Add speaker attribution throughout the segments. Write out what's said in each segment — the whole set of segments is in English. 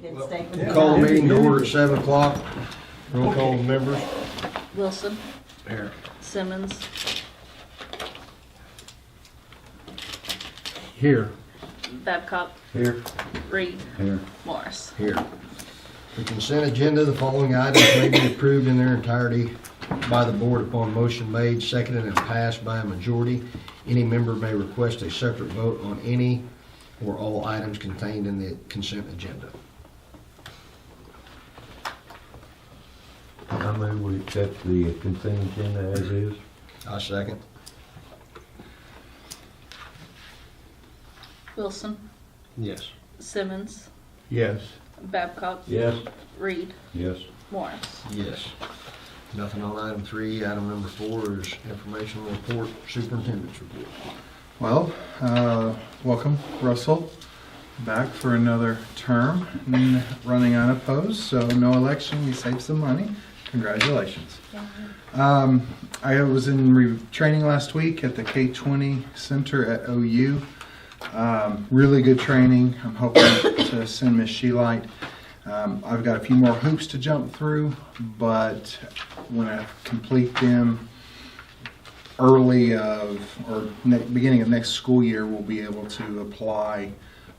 Speaker 1: Didn't stay with
Speaker 2: Yeah.
Speaker 3: Call the meeting to order at 7 o'clock. Roll call of members.
Speaker 4: Wilson,
Speaker 3: Here.
Speaker 4: Simmons,
Speaker 3: Here.
Speaker 4: Babcock,
Speaker 3: Here.
Speaker 4: Reed,
Speaker 2: Here.
Speaker 4: Morris.
Speaker 3: Here. The consent agenda, the following items may be approved in their entirety by the board upon motion made, seconded, and passed by a majority. Any member may request a separate vote on any or all items contained in the consent agenda.
Speaker 2: I move we accept the consent agenda as is.
Speaker 3: I second.
Speaker 4: Wilson,
Speaker 3: Yes.
Speaker 4: Simmons,
Speaker 2: Yes.
Speaker 4: Babcock,
Speaker 2: Yes.
Speaker 4: Reed,
Speaker 2: Yes.
Speaker 4: Morris.
Speaker 3: Yes. Nothing on item 3. Item number 4 is informational report, superintendent's report.
Speaker 5: Well, welcome, Russell, back for another term, running unopposed, so no election, we saved some money. Congratulations. I was in training last week at the K-20 Center at OU. Really good training. I'm hoping to send Miss Sheelight. I've got a few more hoops to jump through, but when I complete them beginning of next school year, we'll be able to apply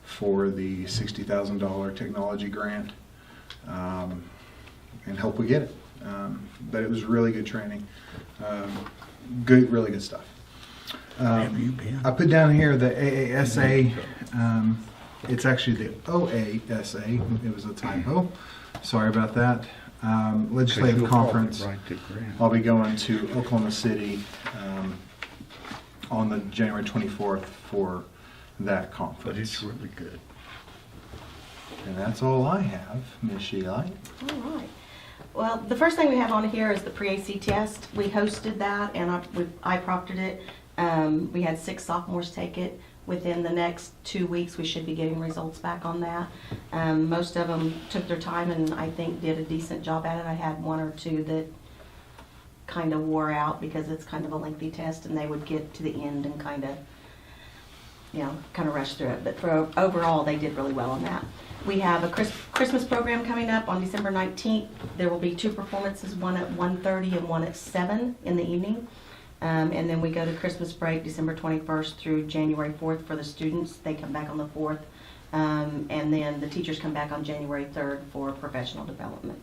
Speaker 5: for the $60,000 technology grant, and hope we get it. But it was really good training. Really good stuff. I put down here the AASA. It's actually the OASA. It was a typo. Sorry about that. Legislative conference. I'll be going to Oklahoma City on the January 24th for that conference.
Speaker 2: But it's really good.
Speaker 5: And that's all I have, Ms. Sheelight.
Speaker 1: All right. Well, the first thing we have on here is the pre-AC test. We hosted that and I proctored it. We had 6 sophomores take it. Within the next 2 weeks, we should be getting results back on that. Most of them took their time and I think did a decent job at it. I had 1 or 2 that kind of wore out because it's kind of a lengthy test and they would get to the end and kind of rush through it. But overall, they did really well on that. We have a Christmas program coming up on December 19th. There will be 2 performances, one at 1:30 and one at 7 in the evening. And then we go to Christmas break, December 21st through January 4th for the students. They come back on the 4th. And then the teachers come back on January 3rd for professional development.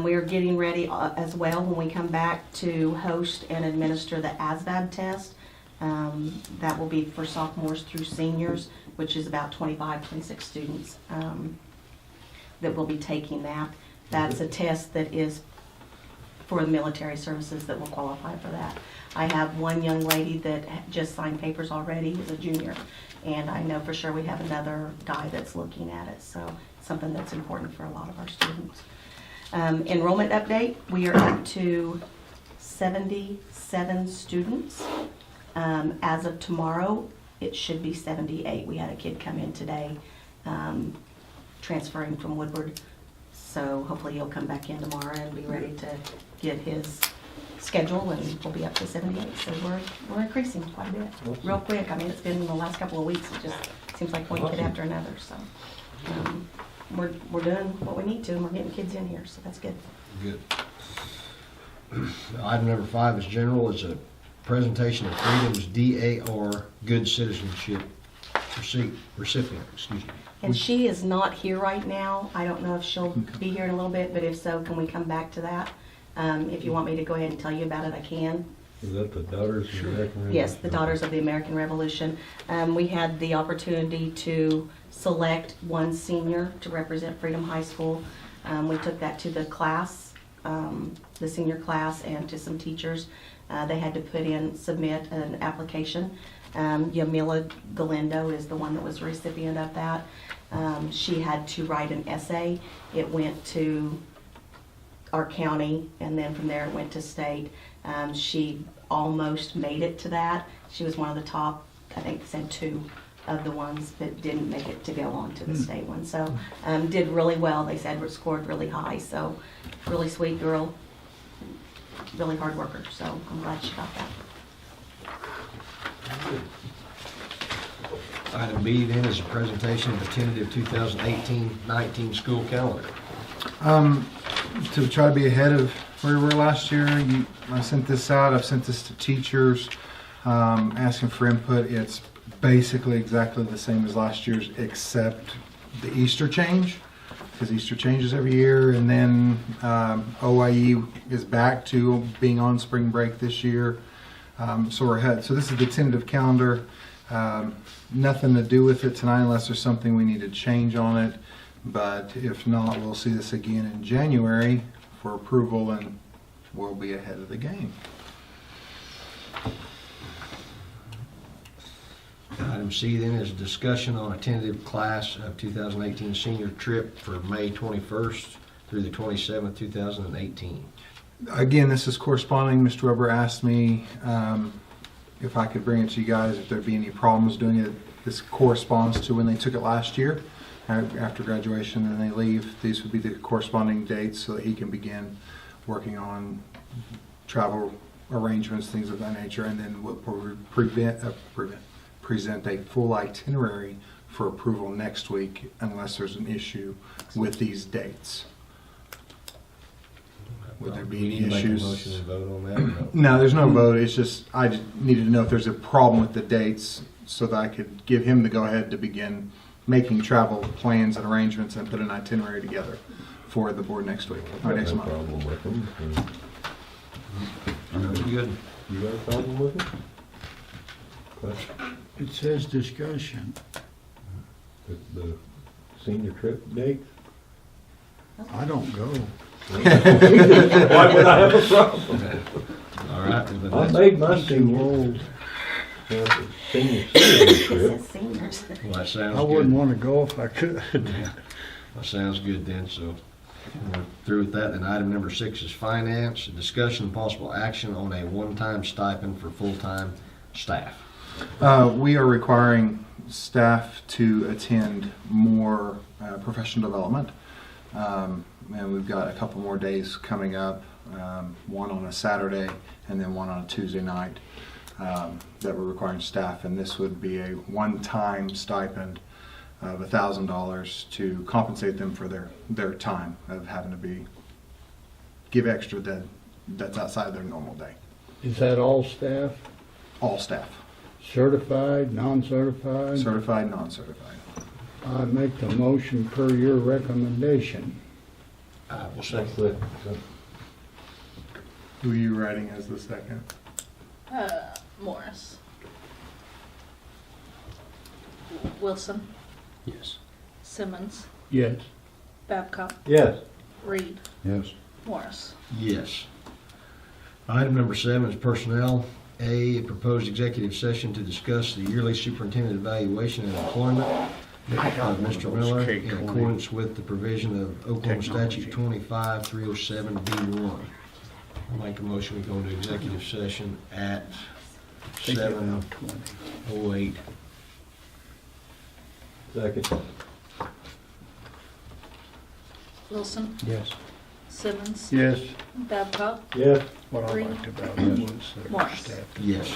Speaker 1: We are getting ready as well when we come back to host and administer the ASVAB test. That will be for sophomores through seniors, which is about 26 students that will be taking that. That's a test that is for the military services that will qualify for that. I have one young lady that just signed papers already, who's a junior, and I know for sure we have another guy that's looking at it, so something that's important for a lot of our students. Enrollment update, we are up to 77 students. As of tomorrow, it should be 78. We had a kid come in today transferring from Woodward, so hopefully he'll come back in tomorrow and be ready to get his schedule, and we'll be up to 78. So we're increasing quite a bit, real quick. I mean, it's been the last couple of weeks. It just seems like one kid after another. So we're doing what we need to, and we're getting kids in here. So that's good.
Speaker 3: Good. Item number 5 is general. It's a presentation of Freedom's DAR Good Citizenship recipient. Excuse me.
Speaker 1: And she is not here right now. I don't know if she'll be here in a little bit, but if so, can we come back to that? If you want me to go ahead and tell you about it, I can.
Speaker 2: Is that the Daughters of the American Revolution?
Speaker 1: Yes, the Daughters of the American Revolution. We had the opportunity to select one senior to represent Freedom High School. We took that to the class, the senior class, and to some teachers. They had to submit an application. Yamila Galindo is the one that was the recipient of that. She had to write an essay. It went to our county, and then from there it went to state. She almost made it to that. She was one of the top, I think said 2 of the ones that didn't make it to go on to the state one. So did really well. They said scored really high. So really sweet girl, really hard worker. So I'm glad she got that.
Speaker 3: Item B then is a presentation of the tentative 2018-19 school calendar.
Speaker 5: To try to be ahead of where we were last year, I sent this out. I've sent this to teachers, asking for input. It's basically exactly the same as last year's, except the Easter change, because Easter changes every year, and then OIE is back to being on spring break this year. So we're ahead. So this is the tentative calendar. Nothing to do with it tonight unless there's something we need to change on it. But if not, we'll see this again in January for approval, and we'll be ahead of the game.
Speaker 3: Item C then is a discussion on a tentative class of 2018 senior trip for May 21st through the 27th, 2018.
Speaker 5: Again, this is corresponding. Mr. Weber asked me if I could bring it to you guys, if there'd be any problems doing it. This corresponds to when they took it last year after graduation and they leave. These would be the corresponding dates so that he can begin working on travel arrangements, things of that nature, and then we'll present a full itinerary for approval next week unless there's an issue with these dates. Would there be any
Speaker 2: Make a
Speaker 5: issues?
Speaker 2: motion and vote on that or no?
Speaker 5: No, there's no vote. It's just, I just needed to know if there's a problem with the dates so that I could give him the go-ahead to begin making travel plans and arrangements and put an itinerary together for the board next week, or next
Speaker 2: No
Speaker 5: month.
Speaker 2: problem with them.
Speaker 3: Good.
Speaker 2: You got a problem with it? Question?
Speaker 6: It says discussion.
Speaker 2: The senior trip date?
Speaker 6: I don't go.
Speaker 2: Why would I have a problem?
Speaker 3: All right. but
Speaker 2: I
Speaker 3: that's-
Speaker 2: made my
Speaker 6: I'm too
Speaker 2: senior,
Speaker 6: old.
Speaker 2: senior
Speaker 1: It
Speaker 2: trip.
Speaker 1: says seniors.
Speaker 3: Well, that sounds
Speaker 6: I wouldn't
Speaker 3: good.
Speaker 6: want to go if I could.
Speaker 3: That sounds good then, so we're through with that. Then item number 6 is finance, a discussion and possible action on a one-time stipend for full-time staff.
Speaker 5: We are requiring staff to attend more professional development. And we've got a couple more days coming up, one on a Saturday and then one on a Tuesday night that we're requiring staff. And this would be a one-time stipend of $1,000 to compensate them for their time of having to give extra that's outside of their normal day.
Speaker 6: Is that all staff?
Speaker 5: All staff,
Speaker 6: Certified, non-certified?
Speaker 5: certified, non-certified.
Speaker 6: I make the motion per your recommendation.
Speaker 3: I will
Speaker 2: That's
Speaker 3: second.
Speaker 2: the,
Speaker 5: Who are you writing as the second?
Speaker 4: Morris. Wilson,
Speaker 3: Yes.
Speaker 4: Simmons,
Speaker 6: Yes.
Speaker 4: Babcock,
Speaker 2: yes.
Speaker 4: Reed,
Speaker 6: Yes.
Speaker 4: Morris.
Speaker 3: Yes. Item number 7 is personnel. A proposed executive session to discuss the yearly superintendent evaluation and employment of Mr. Miller in accordance with the provision of Oklahoma Statute 25307B1. I'll make a motion we go into executive session at 7:08.
Speaker 2: Second.
Speaker 4: Wilson,
Speaker 6: Yes.
Speaker 4: Simmons,
Speaker 6: Yes.
Speaker 4: Babcock,
Speaker 2: Yes.
Speaker 6: What I
Speaker 4: Reed.
Speaker 6: liked about it was there were
Speaker 4: Morris.
Speaker 6: staff.
Speaker 3: Yes.